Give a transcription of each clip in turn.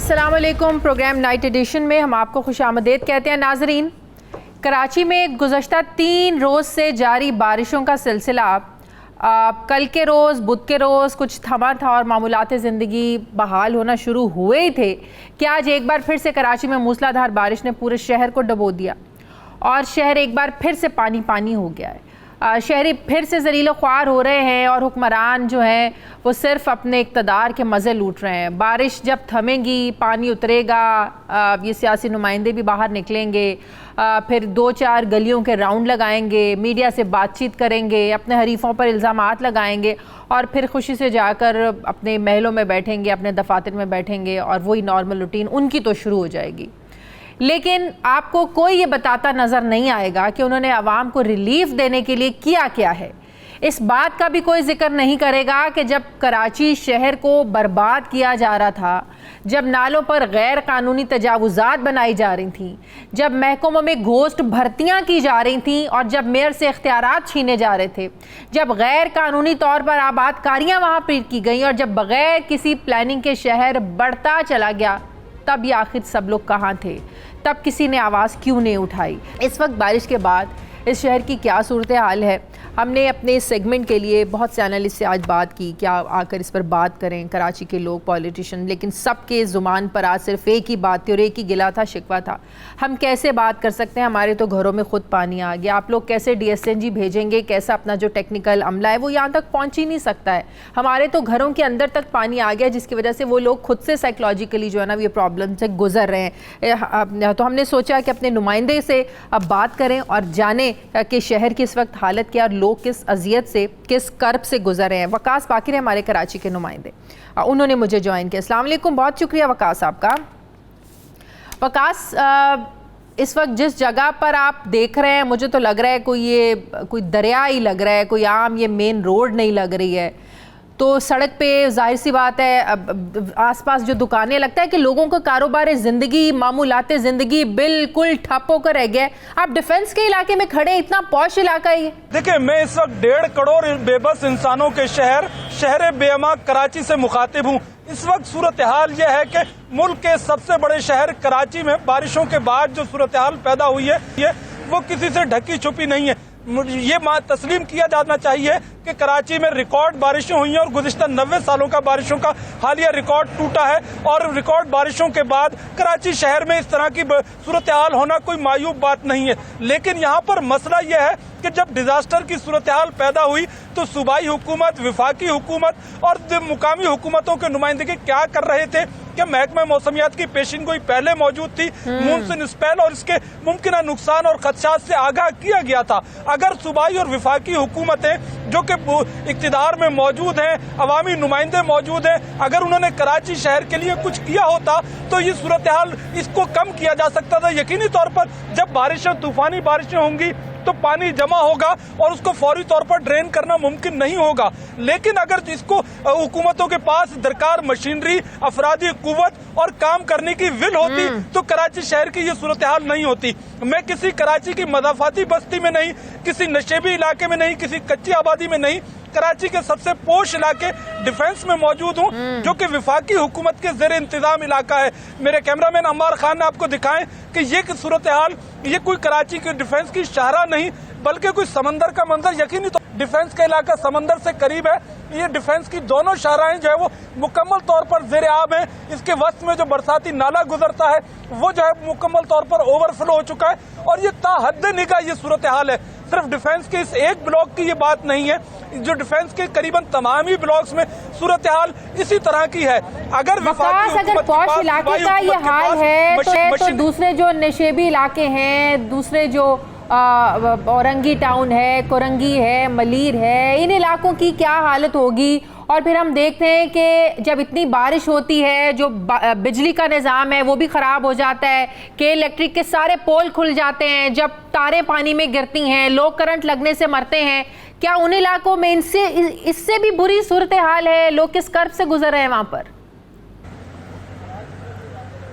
अस्सलाम वालेकुम। Programme night addition में हम आपको खुशामदीद कहते हैं। नाजरीन, कराची में गुज़श्ता 3 रोज़ से जारी बारिशों का सिलसिला कल के रोज़ बुध के रोज़ कुछ थमा था और मामूलात ज़िंदगी बहाल होना शुरू हुए ही थे कि आज एक बार फिर से कराची में मूसलाधार बारिश ने पूरे शहर को डुबो दिया और शहर एक बार फिर से पानी पानी हो गया है। शहरी फिर से ज़लील ख्वार हो रहे हैं और हुक्मरान जो हैं वो सिर्फ अपने इक़्तिदार के मज़े लूट रहे हैं। बारिश जब थमेगी, पानी उतरेगा, ये सियासी नुमाइंदे भी बाहर निकलेंगे, फिर 2-4 गलियों के राउंड लगाएंगे, मीडिया से बातचीत करेंगे, अपने हरीफों पर इल्ज़ामात लगाएंगे और फिर खुशी से जाकर अपने महलों में बैठेंगे, अपने दफातर में बैठेंगे और वही नॉर्मल रूटीन उनकी तो शुरू हो जाएगी। लेकिन आपको कोई ये बताता नज़र नहीं आएगा कि उन्होंने आवाम को रिलीफ देने के लिए किया क्या है। इस बात का भी कोई जिक्र नहीं करेगा कि जब कराची शहर को बर्बाद किया जा रहा था, जब नालों पर गैर कानूनी तजावुज़ात बनाई जा रही थी, जब महकमों में घोस्ट भर्तियां की जा रही थी और जब मेयर से इख्तियारात छीने जा रहे थे, जब गैर कानूनी तौर पर आबादकारियाँ वहाँ पर की गई और जब बग़ैर किसी प्लानिंग के शहर बढ़ता चला गया, तब ये आखिर सब लोग कहाँ थे? तब किसी ने आवाज़ क्यों नहीं उठाई? इस वक्त बारिश के बाद इस शहर की क्या सूरत हाल है? हमने अपने इस सेगमेंट के लिए बहुत से एनालिस्ट से आज बात की, क्या आकर इस पर बात करें कराची के लोग, पॉलिटिशियन, लेकिन सबके ज़ुबान पर आज सिर्फ एक ही बात थी और एक ही गिला था, शिकवा था। हम कैसे बात कर सकते हैं? हमारे तो घरों में खुद पानी आ गया। आप लोग कैसे DSNG भेजेंगे? कैसा अपना जो टेक्निकल अमला है वो यहाँ तक पहुँच ही नहीं सकता है। हमारे तो घरों के अंदर तक पानी आ गया, जिसकी वजह से वो लोग खुद से साइकोलॉजिकली जो है ना ये प्रॉब्लम से गुजर रहे हैं। तो हमने सोचा कि अपने नुमाइंदे से अब बात करें और जानें कि शहर की इस वक्त हालत क्या और लोग किस अजियत से, किस कर्ब से गुजर रहे हैं। वकास बाकिर है हमारे कराची के नुमाइंदे, उन्होंने मुझे ज्वाइन किया। अस्सलाम वालेकुम, बहुत शुक्रिया वकास आपका। वकास, इस वक्त जिस जगह पर आप देख रहे हैं, मुझे तो लग रहा है कोई दरिया ही लग रहा है, कोई आम ये मेन रोड नहीं लग रही है। तो सड़क पे जाहिर सी बात है आसपास जो दुकानें, लगता है कि लोगों का कारोबार ज़िंदगी, मामूलात ज़िंदगी बिल्कुल ठप होकर रह गया। आप डिफेंस के इलाके में खड़े, इतना पॉश इलाका है ये। देखिए, मैं इस वक्त 1.5 करोड़ बेबस इंसानों के शहर बेअमा कराची से मुखातिब हूँ। इस वक्त सूरत हाल यह है कि मुल्क के सबसे बड़े शहर कराची में बारिशों के बाद जो सूरत हाल पैदा हुई है वो किसी से ढकी छुपी नहीं है। ये तस्लीम किया जाना चाहिए कि कराची में रिकॉर्ड बारिशें हुई हैं और गुज़िश्ता 90 सालों का बारिशों का हालिया रिकॉर्ड टूटा है और रिकॉर्ड बारिशों के बाद कराची शहर में इस तरह की सूरत हाल होना कोई मायूब बात नहीं है। लेकिन यहाँ पर मसला यह है कि जब डिजास्टर की सूरत हाल पैदा हुई तो सूबाई हुकूमत, विफाकी हुकूमत और मुकामी हुकूमतों के नुमाइंदगी क्या कर रहे थे कि महकमा मौसमियात की पेशिनगोई पहले मौजूद थी, मूनसून स्पेल और इसके मुमकिन नुकसान और खदशात से आगाह किया गया था। अगर सूबाई और विफाकी हुकूमतें जो कि इक्तिदार में मौजूद हैं, अवामी नुमाइंदे मौजूद हैं, अगर उन्होंने कराची शहर के लिए कुछ किया होता तो ये सूरत हाल इसको कम किया जा सकता था। यकीनी तौर पर जब बारिशें, तूफानी बारिशें होंगी तो पानी जमा होगा और उसको फौरी तौर पर ड्रेन करना मुमकिन नहीं होगा। लेकिन अगर इसको हुकूमतों के पास दरकार मशीनरी, अफरादी कुव्वत और काम करने की विल होती तो कराची शहर की ये सूरत हाल नहीं होती। मैं किसी कराची की मदाफाती बस्ती में नहीं, किसी नशेबी इलाके में नहीं, किसी कच्ची आबादी में नहीं, कराची के सबसे पोश इलाके डिफेंस में मौजूद हूँ, जो कि विफाकी हुकूमत के ज़ेर इंतजाम इलाका है। मेरे कैमरामैन अम्मार खान ने आपको दिखाएं कि ये सूरत हाल, ये कोई कराची के डिफेंस की शाहरा नहीं बल्कि कोई समंदर का मंजर। यकीनी तो डिफेंस का इलाका समंदर से करीब है। ये डिफेंस की दोनों शाहराएं जो है वो मुकम्मल तौर पर ज़ेर आब है। इसके वस्त में जो बरसाती नाला गुजरता है वो जो है मुकम्मल तौर पर ओवरफ्लो हो चुका है और ये ताहद निगाह ये सूरत हाल है। सिर्फ डिफेंस के इस एक ब्लॉक की ये बात नहीं है, जो डिफेंस के करीबन तमाम ही ब्लॉक्स में सूरत हाल इसी तरह की है। अगर पॉश इलाके का ये हाल है तो दूसरे जो नशेबी इलाके हैं, दूसरे जो औरंगी टाउन है, कोरंगी है, मलीर है, इन इलाकों की क्या हालत होगी? और फिर हम देखते हैं कि जब इतनी बारिश होती है, जो बिजली का निज़ाम है वो भी ख़राब हो जाता है, कि इलेक्ट्रिक के सारे पोल खुल जाते हैं, जब तारें पानी में गिरती हैं, लोग करंट लगने से मरते हैं। क्या उन इलाकों में इससे भी बुरी सूरत हाल है? लोग किस कर्ब से गुजर रहे हैं वहाँ पर?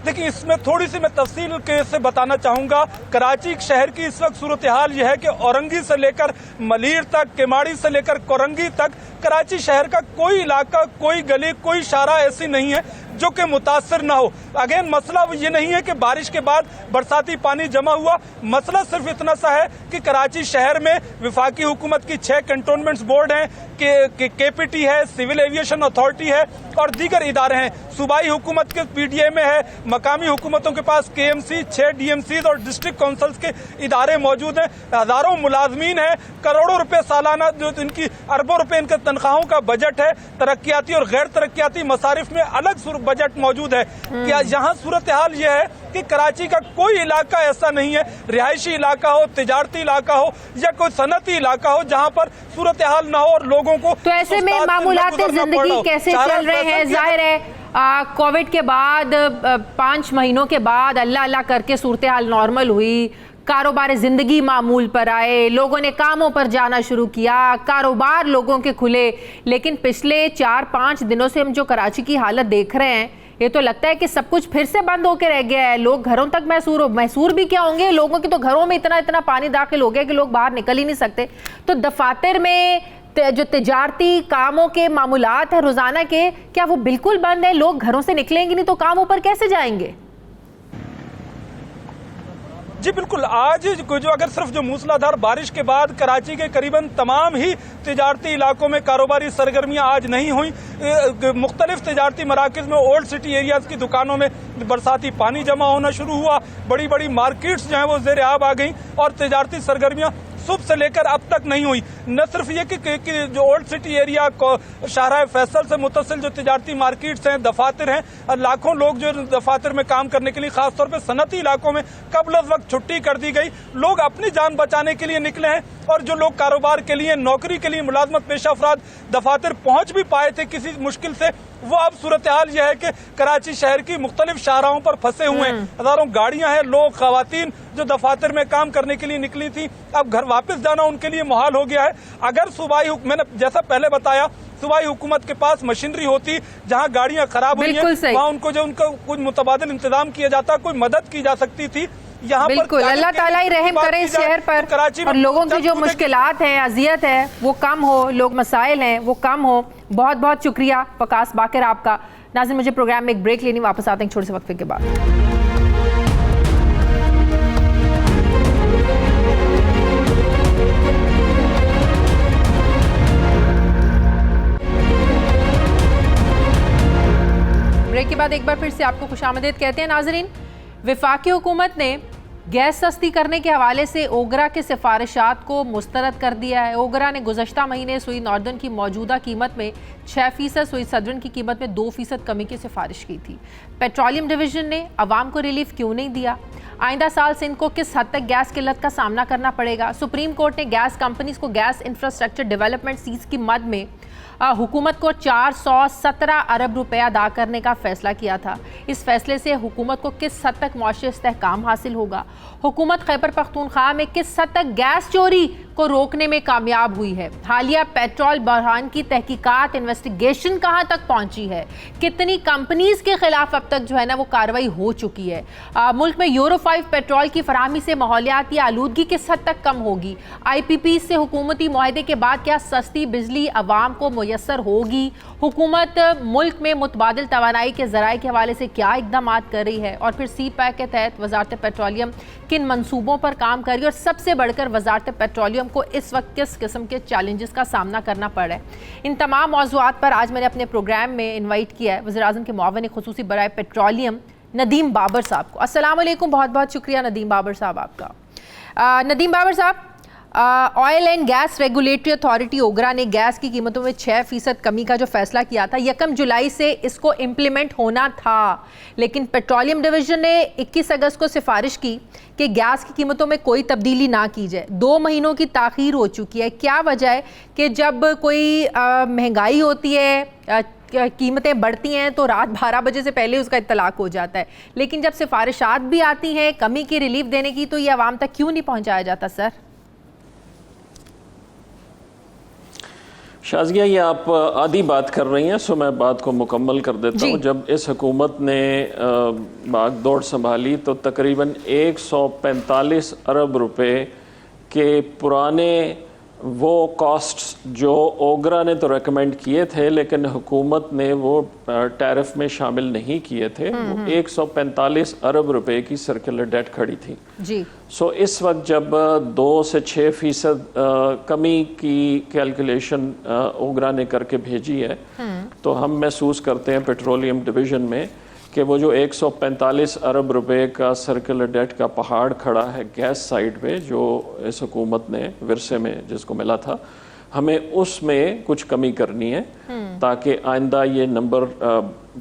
देखिए, इसमें थोड़ी सी मैं तफसील से बताना चाहूँगा। कराची शहर की इस वक्त सूरत हाल यह है कि औरंगी से लेकर मलीर तक, केमाड़ी से लेकर कोरंगी तक कराची शहर का कोई इलाका, कोई गली, कोई शारा ऐसी नहीं है जो कि मुतासर ना हो। अगेन मसला ये नहीं है कि बारिश के बाद बरसाती पानी जमा हुआ, मसला सिर्फ इतना सा है कि कराची शहर में विफाकी हुकूमत की 6 कंटोनमेंट्स बोर्ड हैं, KPT है, सिविल एविएशन अथॉरिटी है और दीगर इदारे हैं। सूबाई हुकूमत के PDA में है, मकामी हुकूमतों के पास KMC, 6 DMCs और डिस्ट्रिक्ट काउंसिल्स के इदारे मौजूद हैं। हजारों मुलाजमीन हैं, करोड़ों रुपए सालाना जो इनकी अरबों रुपए इनके तनख्वाहों का बजट है। तरक्याती और गैर तरक्याती मसारिफ में अलग बजट मौजूद है। क्या यहाँ सूरत हाल ये है कि कराची का कोई इलाका ऐसा नहीं है, रिहायशी इलाका हो, तिजारती इलाका हो या कोई सनती इलाका हो, जहाँ पर सूरत हाल ना हो और लोगों को तो ऐसे में मामूलात जिंदगी कैसे चल रहे हैं? जाहिर है कोविड के बाद 5 महीनों के बाद अल्लाह अल्लाह करके सूरत हाल नॉर्मल हुई, कारोबार ज़िंदगी मामूल पर आए, लोगों ने कामों पर जाना शुरू किया, कारोबार लोगों के खुले। लेकिन पिछले 4-5 दिनों से हम जो कराची की हालत देख रहे हैं, ये तो लगता है कि सब कुछ फिर से बंद होकर रह गया है। लोग घरों तक मैसूर भी क्या होंगे, लोगों के तो घरों में इतना पानी दाखिल हो गया कि लोग बाहर निकल ही नहीं सकते। तो दफातर में जो तिजारती कामों के मामूलात है रोजाना के, क्या वो बिल्कुल बंद है? लोग घरों से निकलेंगे नहीं तो कामों पर कैसे जाएंगे? जी बिल्कुल, आज जो अगर सिर्फ जो मूसलाधार बारिश के बाद कराची के करीबन तमाम ही तिजारती इलाकों में कारोबारी सरगर्मियां आज नहीं हुई। मुख्तलिफ तिजारती मराकज़ में ओल्ड सिटी एरियाज की दुकानों में बरसाती पानी जमा होना शुरू हुआ, बड़ी बड़ी मार्केट्स जो हैं वो ज़ेर आब आ गई और तिजारती सरगर्मियां सुबह से लेकर अब तक नहीं हुई। न सिर्फ ये कि जो ओल्ड सिटी एरिया को शाहराह फैसल से मुतसिल जो तिजारती मार्केट्स हैं, दफातर हैं, लाखों लोग जो दफातर में काम करने के लिए खासतौर पर सनती इलाकों में कबल वक्त छुट्टी कर दी गई, लोग अपनी जान बचाने के लिए निकले हैं और जो लोग कारोबार के लिए, नौकरी के लिए मुलाजमत पेशा अफराद दफातर पहुंच भी पाए थे किसी मुश्किल से, वो अब सूरत हाल यह है कि कराची शहर की मुख्तलिफ शाहराहों पर फंसे हुए हैं। हजारों गाड़ियां हैं, लोग, खवातीन जो दफातर में काम करने के लिए निकली थी, अब घर वापस जाना उनके लिए मुहाल हो गया है। अगर मैंने जैसा पहले बताया, सूबाई हुकूमत के पास मशीनरी होती, जहां गाड़ियां खराब हुई हैं वहां उनको जो उनका कुछ मुतबादिल इंतजाम किया जाता, कोई मदद की जा सकती थी। यहाँ बिल्कुल, अल्लाह ताला ही रहम करे इस शहर पर और लोगों की जो मुश्किलात हैं, अजियत है, वो कम हो, लोग मसाइल हैं वो कम हो। बहुत बहुत शुक्रिया वकास बाकर आपका। नाज़रीन, मुझे प्रोग्राम में एक ब्रेक लेनी, वापस आते हैं छोटे से वक्फे के बाद। ब्रेक के बाद एक बार फिर से आपको खुशामदीद कहते हैं। नाजरीन, विफाकी हुकूमत ने गैस सस्ती करने के हवाले से ओगरा के सिफारिशात को मुस्तरद कर दिया है। ओगरा ने गुज़श्ता महीने सुई नॉर्दर्न की मौजूदा कीमत में 6%, सुई सदर्न की कीमत में 2% कमी की सिफारिश की थी। पेट्रोलियम डिवीजन ने अवाम को रिलीफ क्यों नहीं दिया? आइंदा साल सिंध को किस हद तक गैस किल्लत का सामना करना पड़ेगा? सुप्रीम कोर्ट ने गैस कंपनीज को गैस इंफ्रास्ट्रक्चर डेवलपमेंट सीज की मद में हुकूमत को 417 अरब रुपए अदा करने का फैसला किया था। इस फैसले से हुकूमत को किस हद तक मुआशी इस्तेहकाम हासिल होगा? हुकूमत खैबर पख्तूनख्वा में किस हद तक गैस चोरी को रोकने में कामयाब हुई है? हालिया पेट्रोल बहरान की तहकीकात, इन्वेस्टिगेशन कहाँ तक पहुंची है? कितनी कंपनीज के खिलाफ अब तक जो है ना वो कार्रवाई हो चुकी है? मुल्क में यूरो 5 पेट्रोल की फराहमी से माहौलियाती आलूदगी किस हद तक कम होगी? IPP से हुकूमती मुआहदे के बाद क्या सस्ती बिजली आवाम को मुयस्सर होगी? हुकूमत मुल्क में मुतबादिल तवानाई के ज़राए के हवाले से क्या इकदाम कर रही है? और फिर CPAC के तहत वजारत पेट्रोलियम किन मंसूबों पर काम कर रही है? और सबसे बढ़कर वजारत पेट्रोलियम को इस वक्त किस किस्म के चैलेंजेस का सामना करना पड़ रहा है? इन तमाम मौज़ूआत पर आज मैंने अपने प्रोग्राम में इन्वाइट किया है वज़ीर-ए-आज़म के मुआविन खुसूसी बराए पेट्रोलियम नदीम बाबर साहब को। अस्सलाम वालेकुम, बहुत बहुत शुक्रिया नदीम बाबर साहब आपका। Nadeem Babar sahab, oil and gas regulatory authority OGRA ने गैस की कीमतों में 6% कमी का जो फैसला किया था, 1 जुलाई से इसको इम्प्लीमेंट होना था, लेकिन पेट्रोलियम डिवीजन ने 21 अगस्त को सिफारिश की कि गैस की कीमतों में कोई तब्दीली ना की जाए। 2 महीनों की ताख़ीर हो चुकी है। क्या वजह है कि जब कोई महंगाई होती है, कीमतें बढ़ती हैं तो रात 12 बजे से पहले उसका इत्तलाक हो जाता है, लेकिन जब सिफारिशात भी आती हैं कमी की रिलीफ देने की तो ये आवाम तक क्यों नहीं पहुँचाया जाता? सर शाज़िया, ये आप आधी बात कर रही हैं, सो मैं बात को मुकम्मल कर देता हूँ। जब इस हुकूमत ने बागडोर संभाली तो तकरीबन 145 अरब रुपए के पुराने वो कॉस्ट्स जो ओगरा ने तो रेकमेंड किए थे, लेकिन हुकूमत ने वो टैरिफ में शामिल नहीं किए थे। वो 145 अरब रुपए की सर्कुलर डेट खड़ी थी जी। सो इस वक्त जब 2 से 6% कमी की कैलकुलेशन ओगरा ने करके भेजी है, तो हम महसूस करते हैं पेट्रोलियम डिवीज़न में कि वो जो 145 अरब रुपए का सर्कुलर डेट का पहाड़ खड़ा है गैस साइड पे, जो इस हुकूमत ने विरसे में जिसको मिला था, हमें उसमें कुछ कमी करनी है ताकि आइंदा ये नंबर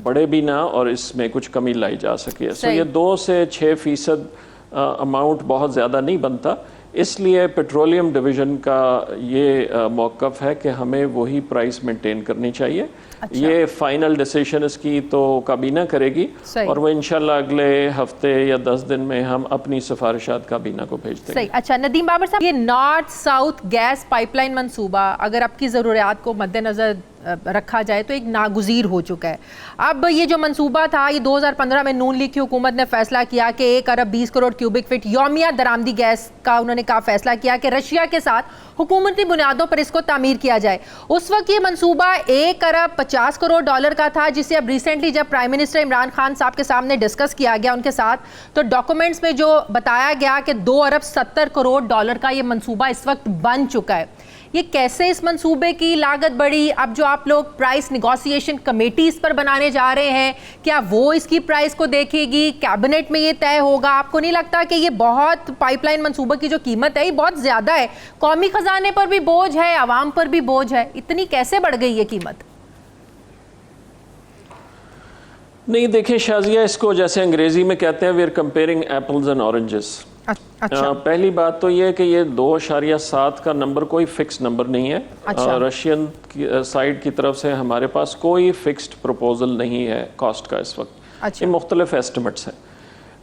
बढ़े भी ना और इसमें कुछ कमी लाई जा सके। सो ये 2 से 6% अमाउंट बहुत ज़्यादा नहीं बनता, इसलिए पेट्रोलियम डिवीज़न का ये मौक़िफ़ है कि हमें वही प्राइस मेंटेन करनी चाहिए। अच्छा। ये फाइनल डिसीजन इसकी तो काबीना करेगी और वो इंशाल्लाह अगले हफ्ते या 10 दिन में हम अपनी सिफारिशात काबीना को भेज देंगे। सही। अच्छा नदीम बाबर साहब, ये नॉर्थ साउथ गैस पाइपलाइन मंसूबा अगर आपकी ज़रूरियात को मद्देनज़र रखा जाए तो एक नागुज़ीर हो चुका है। अब ये जो मंसूबा था, ये 2015 में नून लीग की हुकूमत ने फैसला किया कि 1 अरब 20 करोड़ क्यूबिक फीट यौमिया दरामदी गैस का उन्होंने कहा फैसला किया कि रशिया के साथ हुकूमती बुनियादों पर इसको तामीर किया जाए। उस वक्त ये मंसूबा 1 अरब 50 करोड़ डॉलर का था, जिसे अब रिसेंटली जब प्राइम मिनिस्टर इमरान खान साहब के सामने डिस्कस किया गया उनके साथ, तो डॉक्यूमेंट्स में जो बताया गया कि 2 अरब 70 करोड़ डॉलर का ये मंसूबा इस वक्त बन चुका है। ये कैसे इस मंसूबे की लागत बढ़ी? अब जो आप लोग प्राइस निगोशिएशन कमेटी इस पर बनाने जा रहे हैं, क्या वो इसकी प्राइस को देखेगी? कैबिनेट में ये तय होगा? आपको नहीं लगता कि ये बहुत पाइपलाइन मंसूबे की जो कीमत है ये बहुत ज़्यादा है, कौमी खजाने पर भी बोझ है, आवाम पर भी बोझ है, इतनी कैसे बढ़ गई ये कीमत? नहीं देखिए शाजिया, इसको जैसे अंग्रेजी में कहते हैं, we are comparing apples and oranges. अच्छा। पहली बात तो ये कि ये 2.7 का नंबर कोई फिक्स नंबर नहीं है। अच्छा। रशियन साइड की तरफ से हमारे पास कोई फिक्स्ड प्रपोजल नहीं है कॉस्ट का इस वक्त। अच्छा। ये मुख्तलिफ एस्टिमेट्स हैं।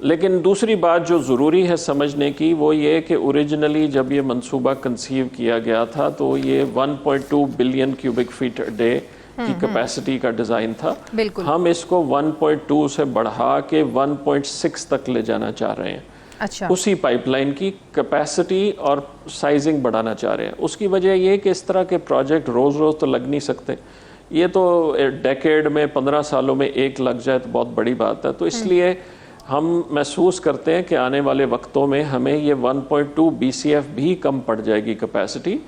लेकिन दूसरी बात जो ज़रूरी है समझने की वो ये कि ओरिजिनली जब ये मंसूबा कंसीव किया गया था तो ये 1.2 billion cubic feet a day की कैपेसिटी का डिज़ाइन था। हम इसको 1.2 से बढ़ा के 1.6 तक ले जाना चाह रहे हैं। अच्छा। उसी पाइपलाइन की कैपेसिटी और साइजिंग बढ़ाना चाह रहे हैं। उसकी वजह ये कि इस तरह के प्रोजेक्ट रोज़ रोज़ तो लग नहीं सकते, ये तो डेकेड में 15 सालों में एक लग जाए तो बहुत बड़ी बात है। तो इसलिए हम महसूस करते हैं कि आने वाले वक्तों में हमें ये 1.2 BCF भी कम पड़ जाएगी कैपेसिटी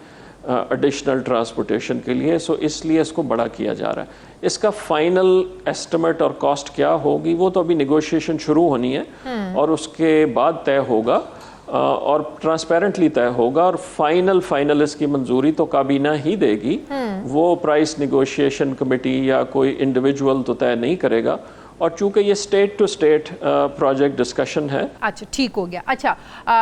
एडिशनल ट्रांसपोर्टेशन के लिए। सो इसलिए इसको बड़ा किया जा रहा है। इसका फाइनल एस्टिमेट और कॉस्ट क्या होगी वो तो अभी नेगोशिएशन शुरू होनी है और उसके बाद तय होगा और ट्रांसपेरेंटली तय होगा और फाइनल इसकी मंजूरी तो काबीना ही देगी। वो प्राइस नेगोशिएशन कमेटी या कोई इंडिविजुअल तो तय नहीं करेगा, और चूंकि ये state to state project discussion है। अच्छा ठीक हो गया। अच्छा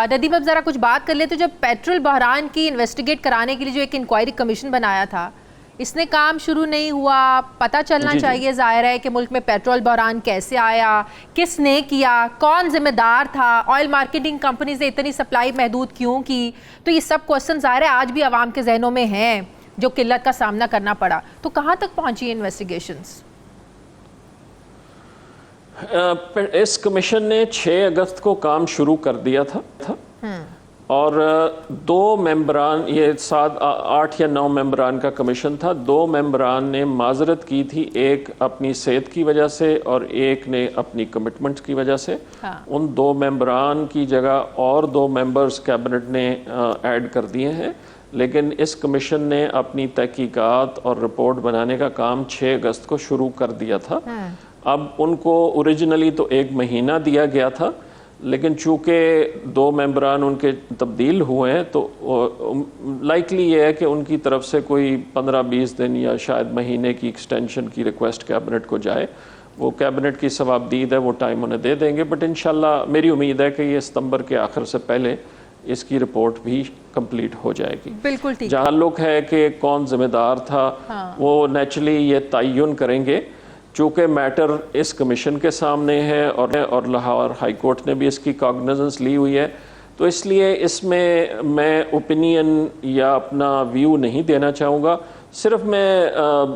नदीम, अब जरा कुछ बात कर ले तो जब पेट्रोल बहरान की इन्वेस्टिगेट कराने के लिए जो एक इंक्वायरी कमीशन बनाया था, इसने काम शुरू नहीं हुआ। पता चलना चाहिए जाहिर है कि मुल्क में पेट्रोल बहरान कैसे आया, किसने किया, कौन जिम्मेदार था, ऑयल मार्केटिंग कंपनीज ने इतनी सप्लाई महदूद क्यों की। तो ये सब क्वेश्चन जाहिर है आज भी आवाम के जहनों में हैं, जो किल्लत का सामना करना पड़ा। तो कहाँ तक पहुँची इन्वेस्टिगेशंस? इस कमीशन ने 6 अगस्त को काम शुरू कर दिया था और 2 मेंबरान, ये 8 या 9 मेंबरान का कमीशन था। 2 मेंबरान ने माजरत की थी, एक अपनी सेहत की वजह से और एक ने अपनी कमिटमेंट्स की वजह से। हाँ। उन 2 मेंबरान की जगह और 2 मेंबर्स कैबिनेट ने ऐड कर दिए हैं, लेकिन इस कमीशन ने अपनी तहकीकात और रिपोर्ट बनाने का काम 6 अगस्त को शुरू कर दिया था। अब उनको ओरिजिनली तो 1 महीना दिया गया था, लेकिन चूँकि 2 मेंबरान उनके तब्दील हुए हैं तो लाइकली ये है कि उनकी तरफ से कोई 15-20 दिन या शायद महीने की एक्सटेंशन की रिक्वेस्ट कैबिनेट को जाए। वो कैबिनेट की सवाबदीद है, वो टाइम उन्हें दे देंगे। बट इंशाल्लाह मेरी उम्मीद है कि ये सितंबर के आखिर से पहले इसकी रिपोर्ट भी कंप्लीट हो जाएगी। बिल्कुल ठीक। जहाँ लोग है कि कौन जिम्मेदार था, हाँ। वो नेचुरली ये तयन करेंगे। चूँकि मैटर इस कमीशन के सामने है और लाहौर हाई कोर्ट ने भी इसकी कॉग्निजेंस ली हुई है, तो इसलिए इसमें मैं ओपिनियन या अपना व्यू नहीं देना चाहूँगा। सिर्फ मैं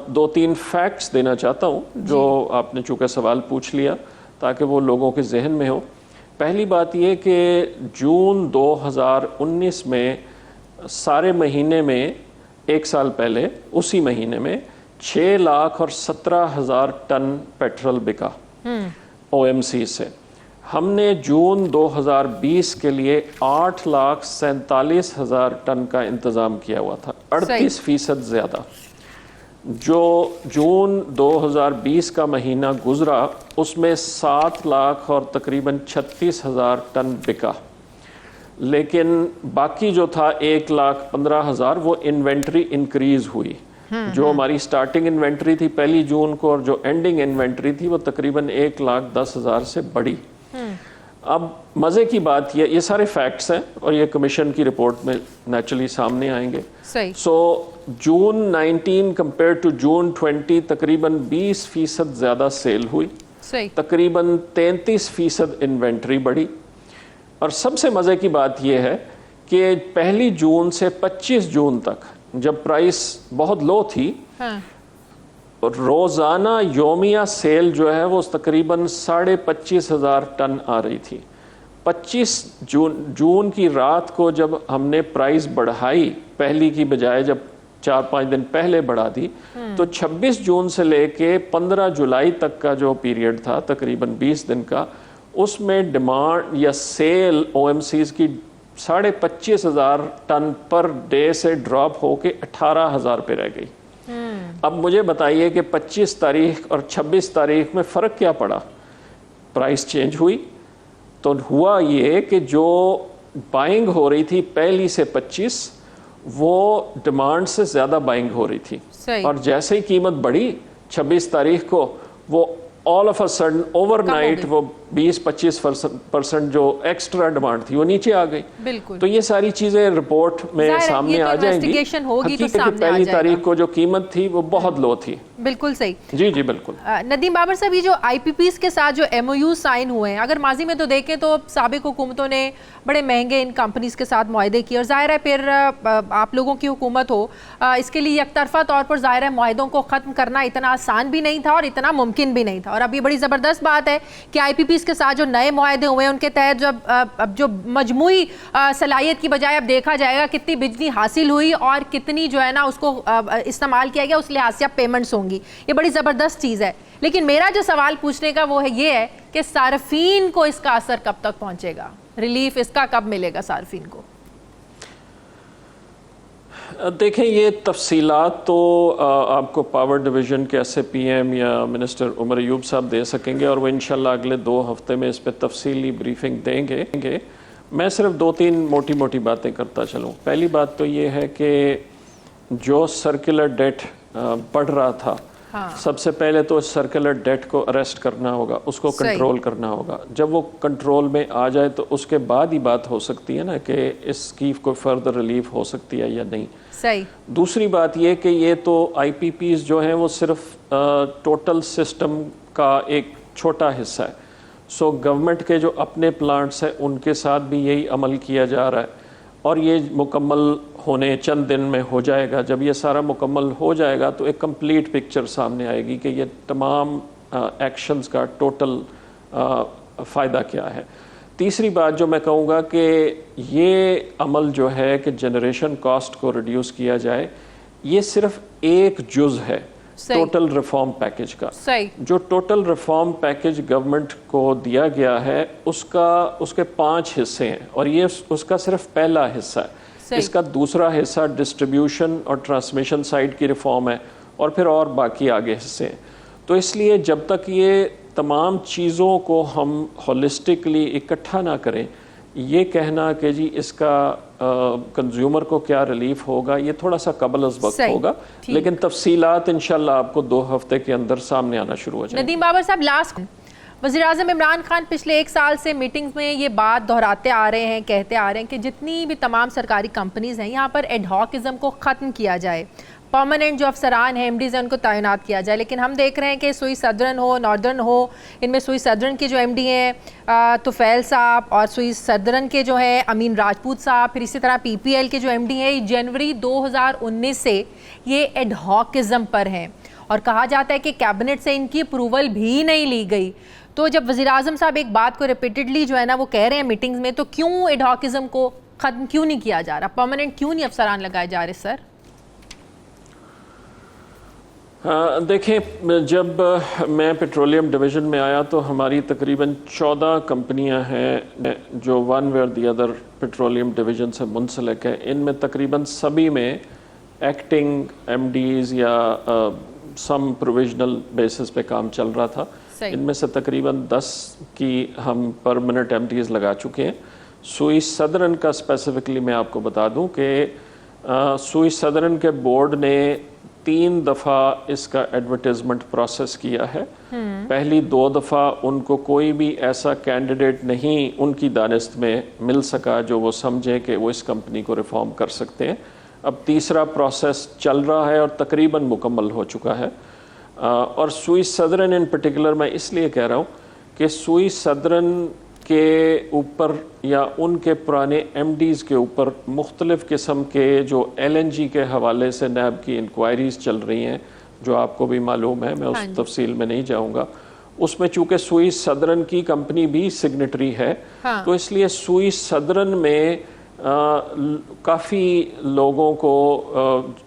2-3 फैक्ट्स देना चाहता हूँ जो आपने चूँकि सवाल पूछ लिया, ताकि वो लोगों के जहन में हो। पहली बात ये कि जून 2019 में सारे महीने में, एक साल पहले उसी महीने में 6,17,000 टन पेट्रोल बिका OMC से। हमने जून 2020 के लिए 8,47,000 टन का इंतज़ाम किया हुआ था, 38% ज़्यादा। जो जून 2020 का महीना गुजरा उसमें 7 लाख और तकरीबन 36,000 टन बिका, लेकिन बाकी जो था 1,15,000 वो इन्वेंट्री इंक्रीज हुई। जो हमारी स्टार्टिंग इन्वेंट्री थी 1 जून को और जो एंडिंग इन्वेंट्री थी वो तकरीबन 1,10,000 से बढ़ी। अब मज़े की बात ये सारे फैक्ट्स हैं और ये कमीशन की रिपोर्ट में नेचुरली सामने आएंगे। सो जून 19 कंपेयर टू जून 20 तकरीबन 20% ज़्यादा सेल हुई, तकरीबन 33% इन्वेंट्री बढ़ी। और सबसे मज़े की बात यह है कि 1 जून से 25 जून तक जब प्राइस बहुत लो थी, रोज़ाना योमिया सेल जो है वो तकरीबन 25,500 टन आ रही थी। 25 जून की रात को जब हमने प्राइस बढ़ाई, पहली की बजाय जब 4-5 दिन पहले बढ़ा दी, तो 26 जून से लेके 15 जुलाई तक का जो पीरियड था तकरीबन 20 दिन का, उसमें डिमांड या सेल OMCs की 25,500 टन पर डे से ड्रॉप होके 18,000 पे रह गई। अब मुझे बताइए कि 25 तारीख और 26 तारीख में फ़र्क क्या पड़ा? प्राइस चेंज हुई तो हुआ ये कि जो बाइंग हो रही थी 1 से 25 वो डिमांड से ज़्यादा बाइंग हो रही थी, और जैसे ही कीमत बढ़ी 26 तारीख को वो all of a sudden overnight वो 20-25% जो एक्स्ट्रा डिमांड थी वो नीचे आ गई। बिल्कुल। तो ये सारी चीजें रिपोर्ट में सामने आ जाएंगी। हकीकत है कि 1 तारीख को जो कीमत थी वो बहुत लो थी। बिल्कुल सही। जी जी बिल्कुल। नदीम बाबर साहब, ये जो IPPs के साथ जो MOU साइन हुए हैं, अगर माजी में तो देखें तो साबिक हुकूमतों ने बड़े महंगे इन कंपनीज के साथ मुआहदे किए, और जाहिर है फिर आप लोगों की हुकूमत हो, इसके लिए एकतरफा तौर पर जाहिर है मुआहदों को ख़त्म करना इतना आसान भी नहीं था और इतना मुमकिन भी नहीं था। और अब ये बड़ी ज़बरदस्त बात है कि IPPs के साथ जो नए मुआहदे हुए हैं उनके तहत जब अब जो मजमूई सलाहियत की बजाय अब देखा जाएगा कितनी बिजली हासिल हुई और कितनी जो है ना उसको इस्तेमाल किया गया, उस लिहाज से अब पेमेंट्स होंगी। ये बड़ी ज़बरदस्त चीज़ है। लेकिन मेरा जो सवाल पूछने का वो है ये है कि सार्फिन को इसका असर कब तक पहुंचेगा, रिलीफ इसका कब मिलेगा सार्फिन को? देखें, ये तफसीलात तो आपको पावर डिवीज़न के SAPM या मिनिस्टर उमर अयूब साहब दे सकेंगे, और वो इंशाल्लाह अगले 2 हफ्ते में इस पर तफसीली ब्रीफिंग देंगे। मैं सिर्फ 2-3 मोटी मोटी बातें करता चलूँ। पहली बात तो ये है कि जो सर्कुलर डेट बढ़ रहा था, सबसे पहले तो सर्कुलर डेट को अरेस्ट करना होगा, उसको कंट्रोल करना होगा। जब वो कंट्रोल में आ जाए तो उसके बाद ही बात हो सकती है ना कि इसकी कोई फर्दर रिलीफ हो सकती है या नहीं। सही। दूसरी बात ये कि ये तो IPPs जो हैं वो सिर्फ टोटल सिस्टम का एक छोटा हिस्सा है। सो गवर्नमेंट के जो अपने प्लांट्स हैं उनके साथ भी यही अमल किया जा रहा है, और ये मुकम्मल होने चंद दिन में हो जाएगा। जब ये सारा मुकम्मल हो जाएगा तो एक कंप्लीट पिक्चर सामने आएगी कि ये तमाम एक्शंस का टोटल फ़ायदा क्या है। तीसरी बात जो मैं कहूँगा कि ये अमल जो है कि जनरेशन कॉस्ट को रिड्यूस किया जाए, ये सिर्फ एक जुज़ है टोटल रिफॉर्म पैकेज का। जो टोटल रिफॉर्म पैकेज गवर्नमेंट को दिया गया है उसके 5 हिस्से हैं, और ये उसका सिर्फ पहला हिस्सा है। इसका दूसरा हिस्सा डिस्ट्रीब्यूशन और ट्रांसमिशन साइड की रिफॉर्म है, और फिर और बाकी आगे हिस्से हैं। तो इसलिए जब तक ये तमाम चीज़ों को हम होलिस्टिकली इकट्ठा ना करें, ये कहना कि जी इसका कंज्यूमर को क्या रिलीफ होगा, ये थोड़ा सा कबल अज़ वक्त होगा। लेकिन तफसीलात इंशाल्लाह आपको 2 हफ्ते के अंदर सामने आना शुरू हो जाएगा। नदीम बाबर साहब, लास्ट वज़ीर-ए-आज़म इमरान खान पिछले 1 साल से मीटिंग्स में ये बात दोहराते आ रहे हैं, कहते आ रहे हैं कि जितनी भी तमाम सरकारी कंपनीज़ हैं यहाँ पर एडहॉकिज़म को ख़त्म किया जाए, परमानेंट जो अफसरान हैं MDs हैं उनको तैनात किया जाए। लेकिन हम देख रहे हैं कि सुई सदरन हो, नॉर्दर्न हो, इनमें सुई सदरन के जो MD हैं तुफैल साहब, और सुई सदरन के जो हैं अमीन राजपूत साहब, फिर इसी तरह PPL के जो MD हैं जनवरी 2019 से ये एडहॉकिज़म पर हैं, और कहा जाता है कि कैबिनेट से इनकी अप्रूवल भी नहीं ली गई। तो जब वज़ीर-ए-आज़म साहब एक बात को रिपीटेडली जो है ना वो कह रहे हैं मीटिंग्स में, तो क्यों एडहॉकिज़म को ख़त्म क्यों नहीं किया जा रहा? परमानेंट क्यों नहीं अफसरान लगाए जा रहे सर? देखें, जब मैं पेट्रोलियम डिवीज़न में आया तो हमारी तकरीबन 14 कंपनियां हैं जो वन वे और दी अदर पेट्रोलियम डिवीज़न से मुंसलिक है। इनमें तकरीबन सभी में एक्टिंग एमडीज़ या सम प्रोविजनल बेसिस पे काम चल रहा था। इनमें से तकरीबन 10 की हम परमानेंट एमडीज़ लगा चुके हैं। सुई सदरन का स्पेसिफिकली मैं आपको बता दूं कि सुई सदरन के बोर्ड ने 3 दफ़ा इसका एडवर्टाइजमेंट प्रोसेस किया है। पहली 2 दफ़ा उनको कोई भी ऐसा कैंडिडेट नहीं उनकी दानिस्त में मिल सका जो वो समझे कि वो इस कंपनी को रिफॉर्म कर सकते हैं। अब तीसरा प्रोसेस चल रहा है और तकरीबन मुकम्मल हो चुका है। और सुई सदरन इन पर्टिकुलर मैं इसलिए कह रहा हूँ कि सुई सदरन के ऊपर या उनके पुराने एमडीज़ के ऊपर मुख्तलिफ़ किस्म के जो LNG के हवाले से नैब की इंक्वायरीज़ चल रही हैं, जो आपको भी मालूम है, मैं उस तफसील में नहीं जाऊँगा। उसमें चूँकि सुई सदरन की कंपनी भी सिग्नेटरी है, तो इसलिए सुई सदरन में काफ़ी लोगों को,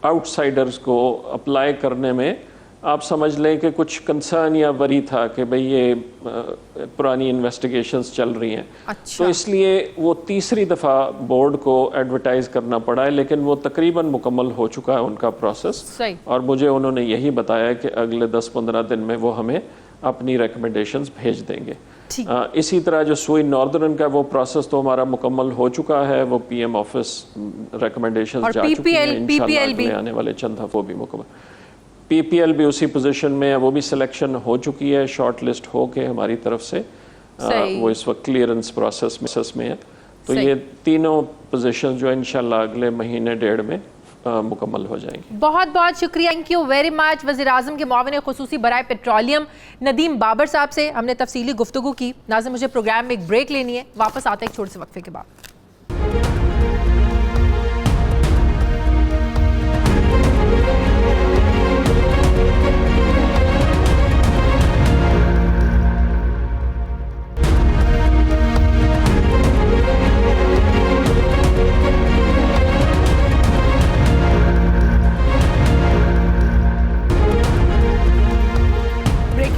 आउटसाइडर्स को अप्लाई करने में आप समझ लें कि कुछ कंसर्न या वरी था कि भाई ये पुरानी इन्वेस्टिगेशंस चल रही हैं। अच्छा। तो इसलिए वो तीसरी दफ़ा बोर्ड को एडवर्टाइज़ करना पड़ा है, लेकिन वो तकरीबन मुकम्मल हो चुका है उनका प्रोसेस। और मुझे उन्होंने यही बताया कि अगले 10-15 दिन में वो हमें अपनी रिकमेंडेशंस भेज देंगे। इसी तरह जो सुई नॉर्दर्न का वो प्रोसेस तो हमारा मुकम्मल हो चुका है, वो PM ऑफिस रिकमेंडेशंस जा चुकी हैं। इंशाल्लाह आने वाले चंद हफ्तों भी मुकम्मल। PPL भी उसी पोजीशन में है, वो भी सिलेक्शन हो चुकी है, शॉर्ट लिस्ट हो के हमारी तरफ से वो इस वक्त क्लियरेंस प्रोसेस में है। तो ये तीनों पोजीशन जो है इंशाल्लाह अगले महीने 1.5 में मुकम्मल हो जाएंगी। बहुत बहुत शुक्रिया, थैंक यू वेरी मच। वज़ीर आज़म के मुआविन खुसूसी बराए पेट्रोलियम नदीम बाबर साहब से हमने तफसीली गुफ्तगू की। नाज़रीन, मुझे प्रोग्राम में एक ब्रेक लेनी है, वापस आते हैं एक छोटे से वक्फे के बाद।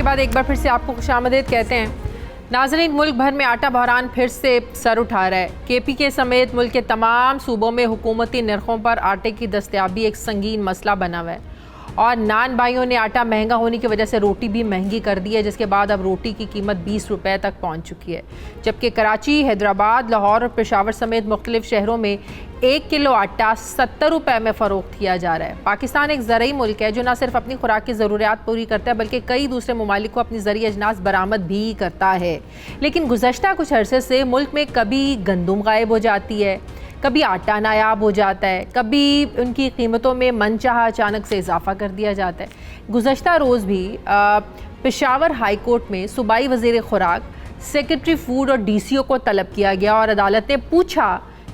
बाद एक बार फिर से आपको खुशामदीद कहते हैं। नाज़रीन, मुल्क भर में आटा बहरान फिर से सर उठा रहा है। KPK समेत मुल्क के तमाम सूबों में हुकूमती नरखों पर आटे की दस्तयाबी एक संगीन मसला बना हुआ है और नान भाइयों ने आटा महंगा होने की वजह से रोटी भी महंगी कर दी है, जिसके बाद अब रोटी की कीमत 20 रुपये तक पहुँच चुकी है। जबकि कराची, हैदराबाद, लाहौर और पेशावर समेत मुख्तलिफ शहरों में 1 किलो आटा 70 रुपये में फ़रोख्त किया जा रहा है। पाकिस्तान एक ज़रूरी मुल्क है जो न सिर्फ अपनी खुराक की ज़रूरियात पूरी करता है बल्कि कई दूसरे ममालिक को अपनी ज़रूरी अजनास बरामद भी करता है। लेकिन गुज़श्ता कुछ अरसे से मुल्क में कभी गंदम गायब हो जाती है, कभी आटा नायाब हो जाता है, कभी उनकी कीमतों में मनचाहा अचानक से इजाफा कर दिया जाता है। गुज़श्ता रोज़ भी पेशावर हाई कोर्ट में सूबाई वज़ीर खुराक, सेक्रेटरी फूड और DCO को तलब किया गया और अदालत ने पूछा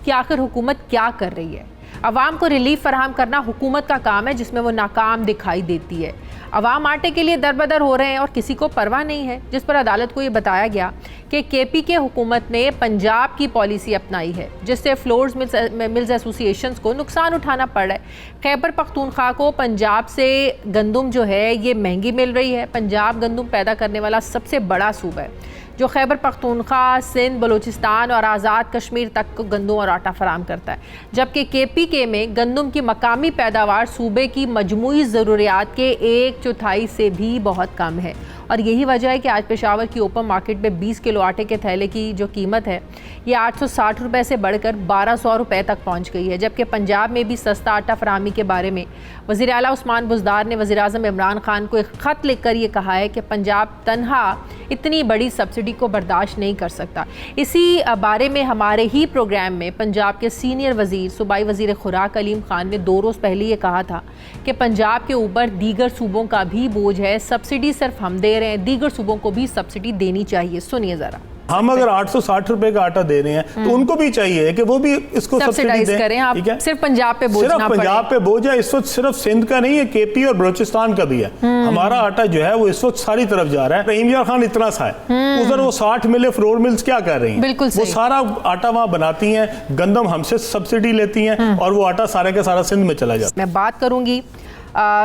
कि आखिर हुकूमत क्या कर रही है। अवाम को रिलीफ फराहम करना हुकूमत का काम है, जिसमें वो नाकाम दिखाई देती है। अवाम आटे के लिए दरबदर हो रहे हैं और किसी को परवाह नहीं है, जिस पर अदालत को ये बताया गया कि KPK हुकूमत ने पंजाब की पॉलिसी अपनाई है जिससे फ्लोर्स मिल्स एसोसिएशंस को नुकसान उठाना पड़ रहा है। खैबर पख्तूनख्वा को पंजाब से गंदम जो है ये महंगी मिल रही है। पंजाब गंदम पैदा करने वाला सबसे बड़ा सूबा है जो खैबर पख्तूनख्वा, सिंध, बलूचिस्तान और आज़ाद कश्मीर तक को गंदम और आटा फराम करता है, जबकि KPK में गंदम की मकामी पैदावार सूबे की मजमूई ज़रूरियात के 1/4 से भी बहुत कम है। और यही वजह है कि आज पेशावर की ओपन मार्केट में 20 किलो आटे के थैले की जो कीमत है ये 860 रुपये से बढ़कर 1200 रुपये तक पहुँच गई है। जबकि पंजाब में भी सस्ता आटा फराहमी के बारे में वज़ीर आला उस्मान बुज़दार ने वज़ीर आज़म इमरान खान को एक ख़त लिखकर ये कहा है कि पंजाब तन्हा इतनी बड़ी सब्सिडी को बर्दाश्त नहीं कर सकता। इसी बारे में हमारे ही प्रोग्राम में पंजाब के सीनियर वज़ीर सूबाई वज़ीर खुराक अलीम खान ने 2 रोज़ पहले ये कहा था कि पंजाब के ऊपर दीगर सूबों का भी बोझ है, सब्सिडी सिर्फ हम दे रहे हैं, दीगर सूबों को भी सब्सिडी देनी चाहिए। सुनिए ज़रा। हम अगर 860 रुपए का आटा दे रहे हैं तो उनको भी चाहिए कि वो भी इसको सब्सिडी दें। करें आप, सिर्फ पंजाब पे बोझ ना पड़े। सिर्फ पंजाब पे बोझ है इस वक्त, सिर्फ सिंध का नहीं है, केपी और बलूचिस्तान का भी है। हमारा आटा जो है वो इस वक्त सारी तरफ जा रहा है। रहीम यार खान इतना सा है, उधर वो 60 मिले फ्लोर मिल्स क्या कर रही हैं? वो सारा आटा वहाँ बनाती हैं, गंदम हमसे सब्सिडी लेती हैं और वो आटा सारे का सारा सिंध में चला जाता है। मैं बात करूंगी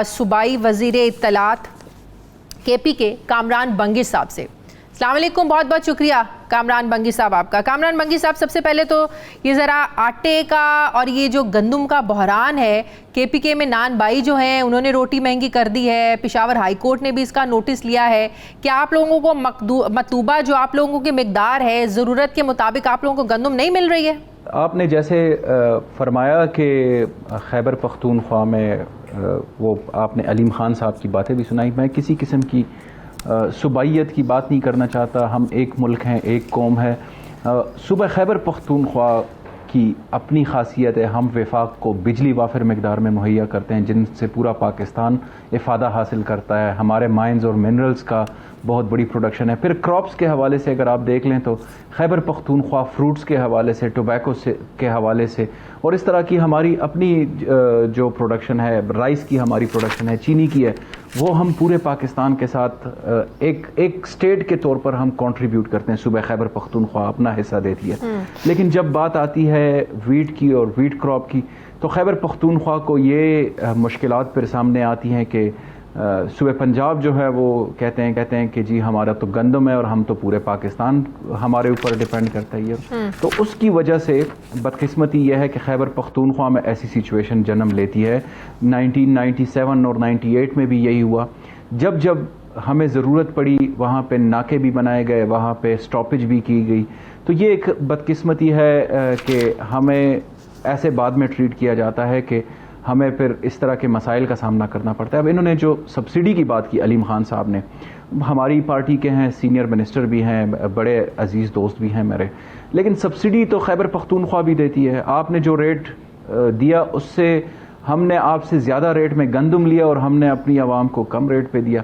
सूबाई वजीर इत्तलात केपी के कामरान बंगी साहब से। अस्सलाम वालेकुम, बहुत बहुत शुक्रिया कामरान बंगी साहब आपका। कामरान बंगी साहब, सबसे पहले तो ये ज़रा आटे का और ये जो गंदम का बहरान है, केपीके में नान बाई जो हैं उन्होंने रोटी महंगी कर दी है, पेशावर हाई कोर्ट ने भी इसका नोटिस लिया है। क्या आप लोगों को मतलूबा जो आप लोगों की मिकदार है ज़रूरत के मुताबिक आप लोगों को गंदम नहीं मिल रही है? आपने जैसे फरमाया कि खैबर पख्तूनख्वा में वो आपने अलीम खान साहब की बातें भी सुनाई। मैं किसी किस्म की सूबाइयत की बात नहीं करना चाहता। हम एक मुल्क हैं, एक कौम है। सूबा खैबर पख्तूनख्वा की अपनी खासियत है, हम वफाक को बिजली वाफिर मकदार में मुहैया करते हैं जिनसे पूरा पाकिस्तान इफ़ादा हासिल करता है। हमारे माइंस और मिनरल्स का बहुत बड़ी प्रोडक्शन है। फिर क्रॉप्स के हवाले से अगर आप देख लें तो खैबर पख्तूनख्वा फ्रूट्स के हवाले से, टोबैको से के हवाले से और इस तरह की हमारी अपनी जो प्रोडक्शन है, राइस की हमारी प्रोडक्शन है, चीनी की है, वो हम पूरे पाकिस्तान के साथ एक स्टेट के तौर पर हम कंट्रीब्यूट करते हैं। सूबा खैबर पख्तूनख्वा अपना हिस्सा देती है। लेकिन जब बात आती है वीट की और वीट क्रॉप की तो खैबर पख्तूनख्वा को ये मुश्किलात फिर सामने आती हैं कि सूबे पंजाब जो है वो कहते हैं कि जी हमारा तो गंदम है और हम तो पूरे पाकिस्तान हमारे ऊपर डिपेंड करता है ये। तो उसकी वजह से बदकिस्मती यह है कि खैबर पख्तूनख्वा में ऐसी सिचुएशन जन्म लेती है। 1997 और 98 में भी यही हुआ। जब जब हमें ज़रूरत पड़ी वहाँ पे नाके भी बनाए गए, वहाँ पे स्टॉपेज भी की गई। तो ये एक बदकिस्मती है कि हमें ऐसे बाद में ट्रीट किया जाता है कि हमें फिर इस तरह के मसाइल का सामना करना पड़ता है। अब इन्होंने जो सब्सिडी की बात की अलीम खान साहब ने, हमारी पार्टी के हैं, सीनियर मिनिस्टर भी हैं, बड़े अजीज़ दोस्त भी हैं मेरे, लेकिन सब्सिडी तो खैबर पख्तूनख्वा भी देती है। आपने जो रेट दिया उससे हमने आपसे ज़्यादा रेट में गंदम लिया और हमने अपनी आवाम को कम रेट पे दिया।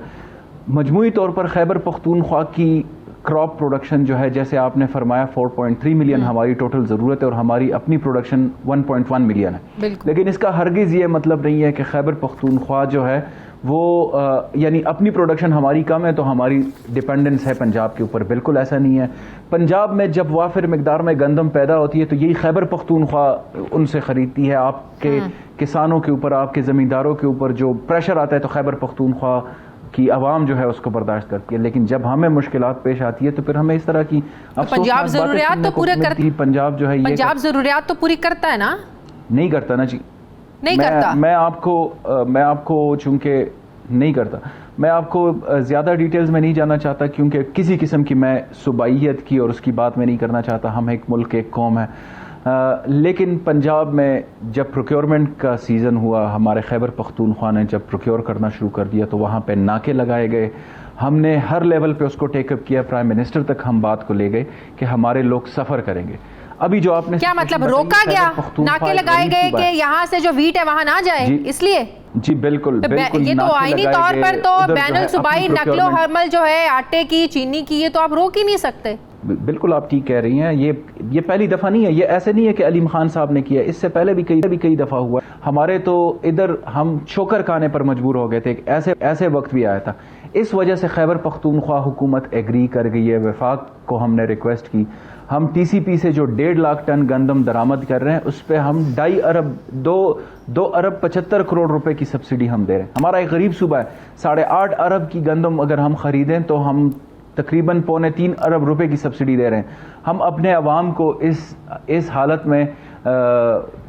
मजमूई तौर पर खैबर पख्तूनख्वा की क्रॉप प्रोडक्शन जो है, जैसे आपने फरमाया 4.3 मिलियन हमारी टोटल ज़रूरत है और हमारी अपनी प्रोडक्शन 1.1 मिलियन है। लेकिन इसका हरगिज़ ये मतलब नहीं है कि खैबर पख्तूनख्वा जो है वो यानी अपनी प्रोडक्शन हमारी कम है तो हमारी डिपेंडेंस है पंजाब के ऊपर। बिल्कुल ऐसा नहीं है। पंजाब में जब वाफिर मकदार में गंदम पैदा होती है तो यही खैबर पख्तूनख्वा उनसे ख़रीदती है। आपके किसानों के ऊपर, आपके ज़मींदारों के ऊपर जो प्रेशर आता है तो खैबर पख्तूनख्वा की आवाम जो है उसको बर्दाश्त करती है। लेकिन जब हमें मुश्किलात पेश आती है तो फिर हमें इस तरह की पंजाब ज़रूरियात तो पूरे करती, पंजाब जो है पंजाब ज़रूरियात तो पूरी करता है ना? नहीं करता ना जी, नहीं करता। मैं आपको चूंकि नहीं करता, मैं आपको ज़्यादा डिटेल्स में नहीं जाना चाहता क्योंकि किसी किस्म की मैं सूबाइयत की और उसकी बात में नहीं करना चाहता। हम एक मुल्क, एक कौम है। लेकिन पंजाब में जब प्रोक्योरमेंट का सीज़न हुआ, हमारे खैबर पख्तूनख्वा ने जब प्रोक्योर करना शुरू कर दिया तो वहाँ पे नाके लगाए गए। हमने हर लेवल पे उसको टेकअप किया, प्राइम मिनिस्टर तक हम बात को ले गए कि हमारे लोग सफ़र करेंगे। अभी जो आपने क्या मतलब रोका गया, नाके लगाए गए कि यहाँ से जो वीट है वहाँ ना जाए, इसलिए? जी बिल्कुल, बिल्कुल। ये तो आईनी तौर पर तो बैनुल सूबाई नकलो हरमल जो है आटे की, चीनी की, ये तो आप रोक ही नहीं सकते। बिल्कुल आप ठीक कह रही हैं। ये पहली दफ़ा नहीं है, ये ऐसे नहीं है कि अलीम खान साहब ने किया, इससे पहले भी कई दफ़ा हुआ। हमारे तो इधर हम छोकर खाने पर मजबूर हो गए थे, ऐसे वक्त भी आया था। इस वजह से खैबर पख्तूनख्वा हुकूमत एग्री कर गई है। वफाक को हमने रिक्वेस्ट की, हम TCP से जो 1.5 लाख टन गंदम दरामद कर रहे हैं उस पर हम 2.5 अरब 2 अरब 75 करोड़ रुपए की सब्सिडी हम दे रहे हैं। हमारा एक गरीब सूबा है, 8.5 अरब की गंदम अगर हम खरीदें तो हम तकरीबन 2.25 अरब रुपए की सब्सिडी दे रहे हैं। हम अपने अवाम को इस हालत में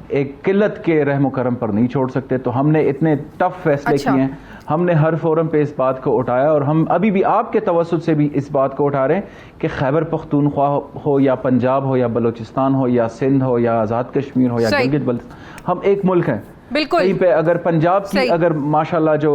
एक किल्लत के रहमो करम पर नहीं छोड़ सकते। तो हमने इतने टफ फैसले किए हैं, हमने हर फोरम पे इस बात को उठाया और हम अभी भी आपके तवस्सुत से भी इस बात को उठा रहे हैं कि खैबर पख्तूनख्वा हो या पंजाब हो या बलूचिस्तान हो या सिंध हो या आज़ाद कश्मीर हो या गिलगित बल्तिस्तान, हम एक मुल्क हैं। बिल्कुल। कहीं पे अगर पंजाब की अगर माशाल्लाह जो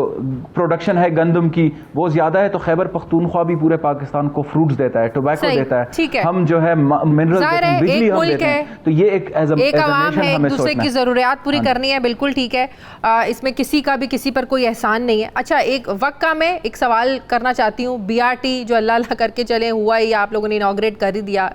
प्रोडक्शन है गंदम की वो ज्यादा है, तो खैबर पख्तूनख्वा भी पूरे पाकिस्तान को फ्रूट्स देता है, टोबैको देता है, ठीक है। हम जो है मिनरल बिजली हम देते हैं, तो ये एक आवाम है, एक दूसरे की जरूरियात पूरी करनी है, बिल्कुल ठीक है। इसमें किसी का भी किसी पर कोई एहसान नहीं है। अच्छा, एक वक्त का मैं एक सवाल करना चाहती हूँ। BRT जो अल्लाह अल्लाह करके चले हुआ ही, आप लोगों ने इनाग्रेट कर ही दिया,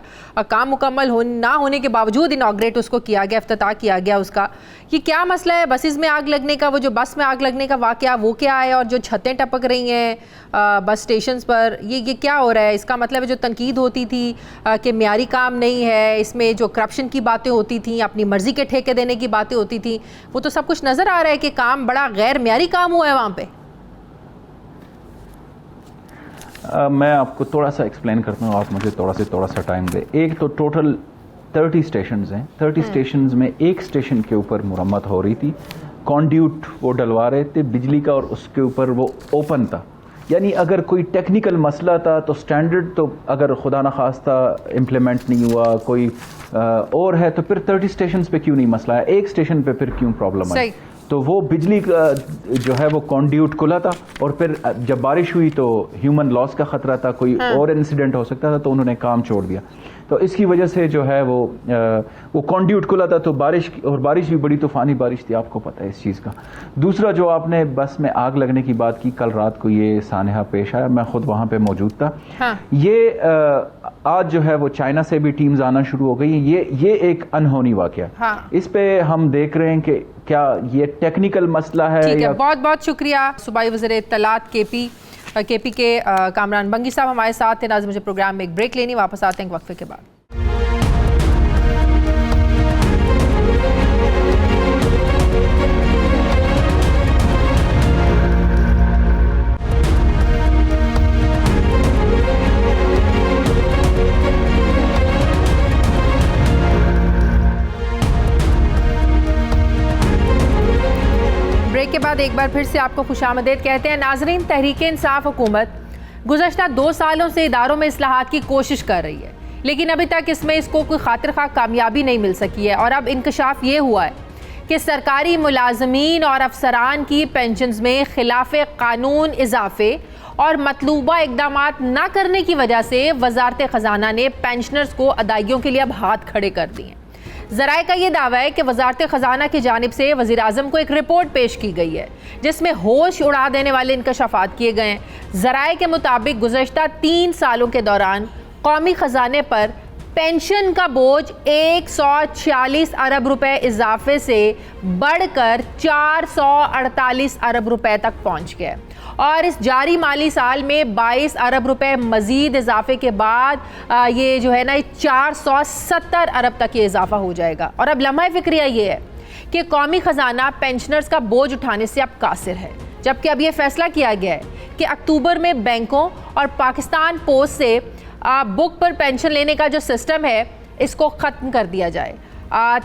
काम मुकम्मल ना होने के बावजूद इनाग्रेट उसको किया गया, इफ्तिताह किया गया उसका। ये क्या मसला है? बसेस में आग लगने का, वो जो बस में आग लगने का वाकया, वो क्या है? और जो छतें टपक रही हैं बस स्टेशन पर, ये क्या हो रहा है? इसका मतलब है जो तनकीद होती थी कि म्यारी काम नहीं है, इसमें जो करप्शन की बातें होती थी, अपनी मर्जी के ठेके देने की बातें होती थी, वो तो सब कुछ नज़र आ रहा है कि काम बड़ा गैर म्यारी काम हुआ है वहाँ पे। मैं आपको थोड़ा सा एक्सप्लेन करता हूँ, आप मुझे थोड़ा सा टाइम दे। एक तो टोटल 30 स्टेशंस हैं, 30 स्टेशंस में एक स्टेशन के ऊपर मुरम्मत हो रही थी, कॉन्ड्यूट वो डलवा रहे थे बिजली का, और उसके ऊपर वो ओपन था। यानी अगर कोई टेक्निकल मसला था तो स्टैंडर्ड तो अगर खुदा न खास्ता इम्प्लीमेंट नहीं हुआ, कोई और है, तो फिर 30 स्टेशंस पे क्यों नहीं मसला है, एक स्टेशन पे फिर क्यों प्रॉब्लम है? तो वो बिजली का जो है वो कॉन्ड्यूट खुला था, और फिर जब बारिश हुई तो ह्यूमन लॉस का खतरा था, कोई और इंसिडेंट हो सकता था, तो उन्होंने काम छोड़ दिया। तो इसकी वजह से जो है वो कॉन्ड्यूट खुला था, तो बारिश भी बड़ी तूफानी बारिश थी, आपको पता है इस चीज़ का। दूसरा, जो आपने बस में आग लगने की बात की, कल रात को ये सानहा पेश आया, मैं खुद वहाँ पे मौजूद था। ये आज जो है वो चाइना से भी टीम्स आना शुरू हो गई हैं। ये एक अनहोनी वाकया, इस पे हम देख रहे हैं कि क्या ये टेक्निकल मसला है या... बहुत बहुत शुक्रिया। सूबाई वज़ीर इत्तलात केपी के कामरान बंगी साहब हमारे साथ थे। नाज़रीन, मुझे प्रोग्राम में एक ब्रेक लेनी, वापस आते हैं एक वक्फे के बाद। ब्रेक के बाद एक बार फिर से आपको खुशामदीद कहते हैं। नाजरीन, तहरीक इंसाफ हुकूमत गुज़श्ता 2 सालों से इदारों में इस्लाहात की कोशिश कर रही है, लेकिन अभी तक इसमें इसको कोई खातिर खा कामयाबी नहीं मिल सकी है। और अब इंकशाफ ये हुआ है कि सरकारी मुलाजमीन और अफसरान की पेंशन्स में खिलाफ कानून इजाफे और मतलूबा इकदामात न करने की वजह से वजारत ख़जाना ने पेंशनर्स को अदायगियों के लिए अब हाथ खड़े कर दिए हैं। ज़राए का ये दावा है कि वजारत ख़जाना की जानिब से वज़ीर आज़म को एक रिपोर्ट पेश की गई है जिसमें होश उड़ा देने वाले इंकशाफात किए गए हैं। ज़राए के मुताबिक गुज़श्ता 3 सालों के दौरान कौमी ख़जाने पर पेंशन का बोझ 146 अरब रुपए इजाफे से बढ़कर 448 अरब रुपए तक पहुंच गया, और इस जारी माली साल में 22 अरब रुपए मजीद इजाफे के बाद ये जो है ना 470 अरब तक ये इजाफा हो जाएगा। और अब लम्हा फिक्रिया ये है कि कौमी ख़जाना पेंशनर्स का बोझ उठाने से अब कासिर है, जबकि अब ये फैसला किया गया है कि अक्टूबर में बैंकों और पाकिस्तान पोस्ट से बुक पर पेंशन लेने का जो सिस्टम है इसको ख़त्म कर दिया जाए।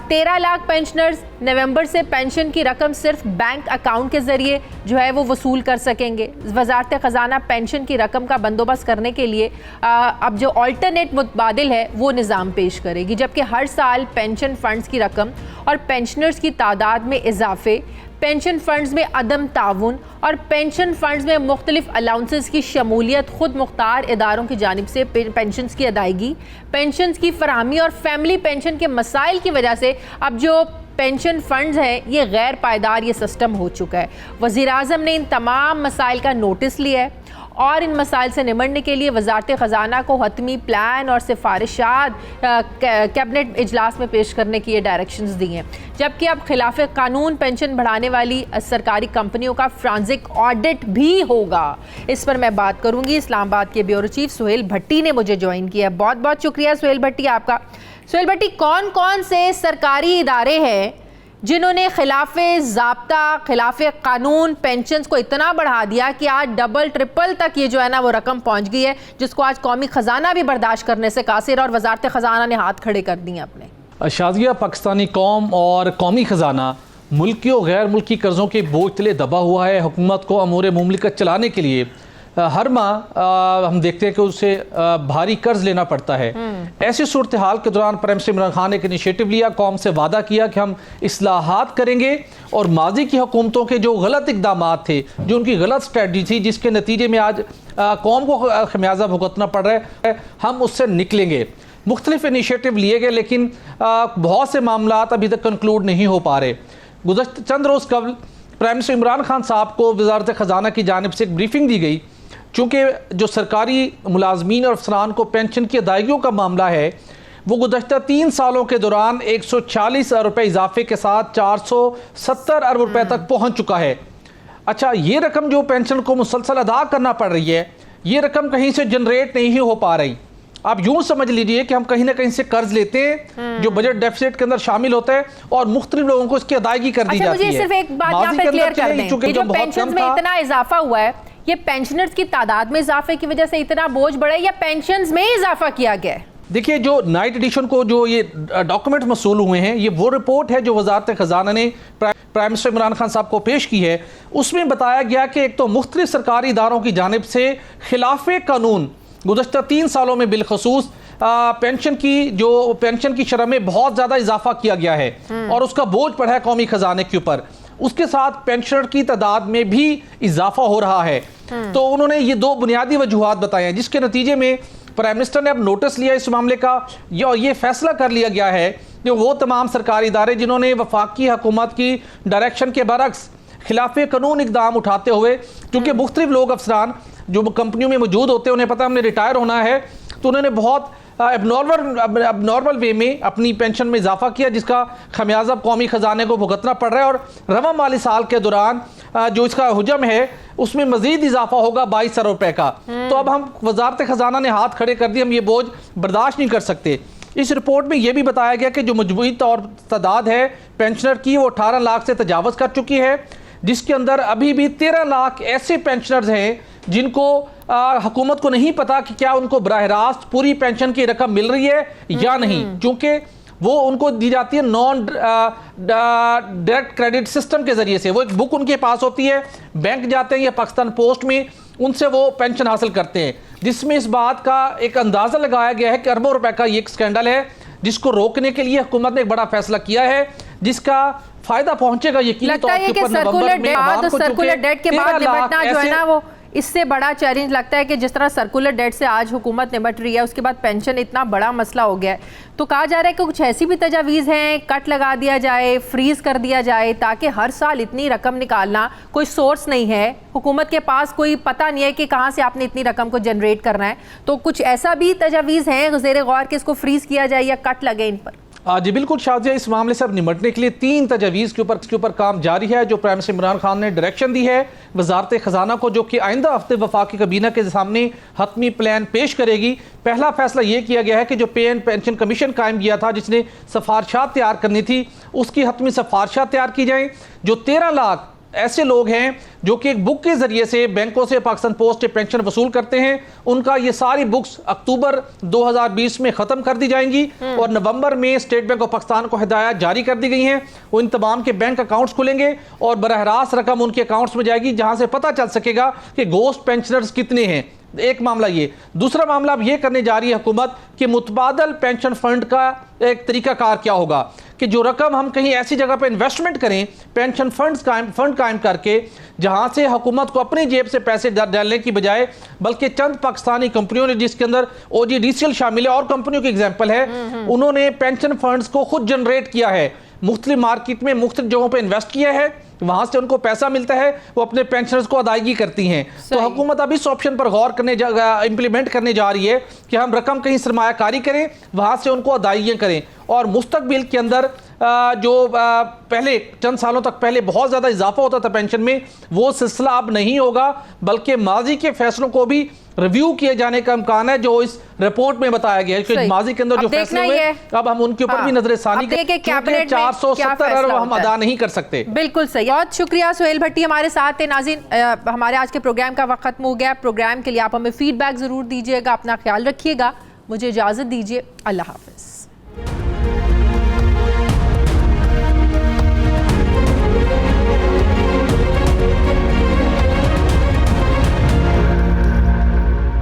13 लाख पेंशनर्स नवंबर से पेंशन की रकम सिर्फ बैंक अकाउंट के ज़रिए जो है वो वसूल कर सकेंगे। वजारत ख़जाना पेंशन की रकम का बंदोबस्त करने के लिए अब जो अल्टरनेट मुतबादिल है वो निज़ाम पेश करेगी, जबकि हर साल पेंशन फ़ंड्स की रकम और पेंशनर्स की तादाद में इजाफे, पेंशन फ़ंड्स में अदम ताउन और पेंशन फ़ंड्स में मुख्तलिफ अलाउंसेस की शमूलियत, खुद मुख्तार इदारों की जानिब से पेंशन की अदायगी, पेंशन की फराहमी और फैमिली पेंशन के मसाइल की वजह से अब जो पेंशन फ़ंड्स हैं ये गैर पायदार ये सिस्टम हो चुका है। वज़ीर आज़म ने इन तमाम मसाइल का नोटिस लिया है और इन मसाइल से निमटने के लिए वजारत ख़जाना को हतमी प्लान और सिफारिशात कैबिनेट इजलास में पेश करने की ये डायरेक्शंस दी हैं। जबकि अब खिलाफ कानून पेंशन बढ़ाने वाली सरकारी कंपनियों का फ्रांसिक ऑडिट भी होगा। इस पर मैं बात करूंगी। इस्लामाबाद के ब्यूरो चीफ सुहेल भट्टी ने मुझे ज्वाइन किया है। बहुत बहुत शुक्रिया सुहेल भट्टी आपका। सुहेल भट्टी, कौन कौन से सरकारी इदारे हैं जिन्होंने खिलाफ ज़ाब्ता, खिलाफ कानून पेंशन्स को इतना बढ़ा दिया कि आज डबल ट्रिपल तक ये जो है ना वो रकम पहुंच गई है, जिसको आज कौमी ख़जाना भी बर्दाश्त करने से कासिर और वजारत ख़जाना ने हाथ खड़े कर दिए अपने? शाज़िया, पाकिस्तानी कौम और कौमी ख़जाना मुल्की और गैर मुल्की कर्ज़ों के बोझ तले दबा हुआ है। हुकूमत को अमूर मुमलिकत चलाने के लिए हर माह हम देखते हैं कि उसे भारी कर्ज लेना पड़ता है। ऐसी सूरत हाल के दौरान प्राइम मिनिस्टर इमरान खान ने एक इनिशिएटिव लिया, कौम से वादा किया कि हम इस्लाहात करेंगे और माजी की हुकूमतों के जो गलत इकदाम थे, जो उनकी गलत स्ट्रेटजी थी, जिसके नतीजे में आज कौम को खमियाजा भुगतना पड़ रहा है, हम उससे निकलेंगे। मुख्तलिफ इनिशिएटिव लिए गए, लेकिन बहुत से मामला अभी तक कंक्लूड नहीं हो पा रहे। गुज़श्ता चंद रोज़ कबल प्राइम मिनिस्टर इमरान खान साहब को वज़ारत ख़जाना की जानिब से एक ब्रीफिंग दी गई, चूँकि जो सरकारी मुलाजमीन और अफसरान को पेंशन की अदायगियों का मामला है वो गुज़श्ता 3 सालों के दौरान 140 अरब रुपये इजाफे के साथ 470 अरब रुपये तक पहुँच चुका है। अच्छा, ये रकम जो पेंशन को मुसलसल अदा करना पड़ रही है, ये रकम कहीं से जनरेट नहीं हो पा रही। आप यूं समझ लीजिए कि हम कहीं ना कहीं से कर्ज लेते हैं जो बजट डेफिसिट के अंदर शामिल होता है और मुख्तलिफ लोगों को इसकी अदायगी कर दी जाती है। मुझे सिर्फ एक बात यहाँ पे क्लियर कर दें, ये जो पेंशन में इतना इजाफा हुआ है, ये पेंशनर्स की तादाद में इजाफे की वजह से इतना बोझ बढ़ा है या पेंशन्स में इजाफा किया गया है? देखिए, जो नाइट एडिशन को जो ये डॉक्यूमेंट मसूल हुए हैं, ये वो रिपोर्ट है जो वज़ारत ख़जाना ने प्राइम मिनिस्टर इमरान खान साहब को पेश की है। उसमें बताया गया कि एक तो मुख्तलिफ सरकारी इदारों की जानिब से खिलाफे कानून गुज़श्ता 3 सालों में बिलखसूस पेंशन की शरह में बहुत ज़्यादा इजाफा किया गया है और उसका बोझ पड़ा है कौमी खजाने के ऊपर। उसके साथ पेंशनर की तादाद में भी इजाफा हो रहा है। तो उन्होंने ये 2 बुनियादी वजूहात बताए हैं, जिसके नतीजे में प्राइम मिनिस्टर ने अब नोटिस लिया इस मामले का, ये फैसला कर लिया गया है कि वो तमाम सरकारी इदारे जिन्होंने वफाकी हुकूमत की डायरेक्शन के बरक्स खिलाफे कानून इकदाम उठाते हुए, क्योंकि मुख्तलिफ लोग अफसरान जो कंपनियों में मौजूद होते हैं उन्हें पता हमने रिटायर होना है, तो उन्होंने बहुत एबनॉर्मल वे में अपनी पेंशन में इजाफा किया, जिसका खमियाजा कौमी खजाने को भुगतना पड़ रहा है। और रवा माली साल के दौरान जो इसका हुजम है उसमें मजीद इजाफा होगा 22 अरब रुपए का। तो अब हम वजारत खजाना ने हाथ खड़े कर दिए, हम ये बोझ बर्दाश्त नहीं कर सकते। इस रिपोर्ट में यह भी बताया गया कि जो मजबूरी तौर तादाद है पेंशनर की वो 18 लाख से तजावज़ कर चुकी है, जिसके अंदर अभी भी 13 लाख ऐसे पेंशनर्स हैं जिनको हुकूमत को नहीं पता कि क्या उनको बराह रास्त पूरी पेंशन की रकम मिल रही है या नहीं, क्योंकि वो उनको दी जाती है नॉन डायरेक्ट क्रेडिट सिस्टम के जरिए से। वो एक बुक उनके पास होती है, बैंक जाते हैं या पाकिस्तान पोस्ट में उनसे वो पेंशन हासिल करते हैं, जिसमें इस बात का एक अंदाजा लगाया गया है कि अरबों रुपए का ये एक स्कैंडल है, जिसको रोकने के लिए हुकूमत ने एक बड़ा फैसला किया है, जिसका फायदा पहुंचेगा यकीनी तौर के ऊपर नवंबर में। सर्कुलर डेट के बाद निपटना जो है ना, वो इससे बड़ा चैलेंज लगता है कि जिस तरह सर्कुलर डेट से आज हुकूमत निपट रही है, उसके बाद पेंशन इतना बड़ा मसला हो गया है। तो कहा जा रहा है कि कुछ ऐसी भी तजावीज़ हैं, कट लगा दिया जाए, फ्रीज कर दिया जाए, ताकि हर साल इतनी रकम निकालना कोई सोर्स नहीं है, हुकूमत के पास कोई पता नहीं है कि कहाँ से आपने इतनी रकम को जनरेट करना है। तो कुछ ऐसा भी तजावीज़ हैं ज़ेर गौर कि इसको फ्रीज किया जाए या कट लगे इन पर? जी बिल्कुल शाजिया, इस मामले से अब निपटने के लिए 3 तजावीज़ के ऊपर काम जारी है, जो प्राइम मिनिस्टर इमरान खान ने डायरेक्शन दी है वजारत खजाना को, जो कि आइंदा हफ्ते वफाकी काबीना के सामने हतमी प्लान पेश करेगी। पहला फैसला ये किया गया है कि जो पे एंड पेंशन कमीशन कायम किया था, जिसने सिफारिशात तैयार करनी थी, उसकी हतमी सिफारिशात तैयार की जाएँ। जो 13 लाख ऐसे लोग हैं जो कि एक बुक के जरिए से बैंकों से पाकिस्तान पोस्ट पेंशन वसूल करते हैं, उनका ये सारी बुक्स अक्टूबर 2020 में ख़त्म कर दी जाएंगी और नवंबर में स्टेट बैंक ऑफ पाकिस्तान को हिदायत जारी कर दी गई हैं। वो इन तमाम के बैंक अकाउंट्स खुलेंगे और बरह रास्त रकम उनके अकाउंट्स में जाएगी, जहां से पता चल सकेगा कि गोश्त पेंशनर्स कितने हैं। एक मामला ये। दूसरा मामला अब ये करने जा रही है हुकूमत कि मुतबादल पेंशन फंड का एक तरीकाकार क्या होगा कि जो रकम हम कहीं ऐसी जगह पर इन्वेस्टमेंट करें, पेंशन फंड कायम करके, जहां से हुकूमत को अपनी जेब से पैसे डालने की बजाय बल्कि चंद पाकिस्तानी कंपनियों ने, जिसके अंदर OGDCL शामिल है और कंपनियों की एग्जाम्पल है, उन्होंने पेंशन फंड्स को खुद जनरेट किया है, मुख्तलिफ मार्केट में मुख्तलिफ जगहों पर इन्वेस्ट किया है, वहां से उनको पैसा मिलता है, वो अपने पेंशनर्स को अदायगी करती हैं। तो हुकूमत अब इस ऑप्शन पर गौर करने इंप्लीमेंट करने जा रही है कि हम रकम कहीं सरमायाकारी करें, वहां से उनको अदायगियाँ करें और मुस्तकबिल के अंदर जो पहले चंद सालों तक पहले बहुत ज़्यादा इजाफा होता था पेंशन में, वो सिलसिला अब नहीं होगा, बल्कि माजी के फैसलों को भी रिव्यू किए जाने का इम्कान है, जो इस रिपोर्ट में बताया गया है कि माजी के अंदर जो फैसले हुए अब हम उनके ऊपर भी नजरसानी करें। 470 अरब हम अदा नहीं कर सकते। बिल्कुल सही। बहुत शुक्रिया सुहेल भट्टी हमारे साथ थे। नाज़रीन, हमारे आज के प्रोग्राम का वक्त खत्म हो गया। प्रोग्राम के लिए आप हमें फीडबैक जरूर दीजिएगा, अपना ख्याल रखिएगा। मुझे इजाजत दीजिए, अल्लाह हाफिज।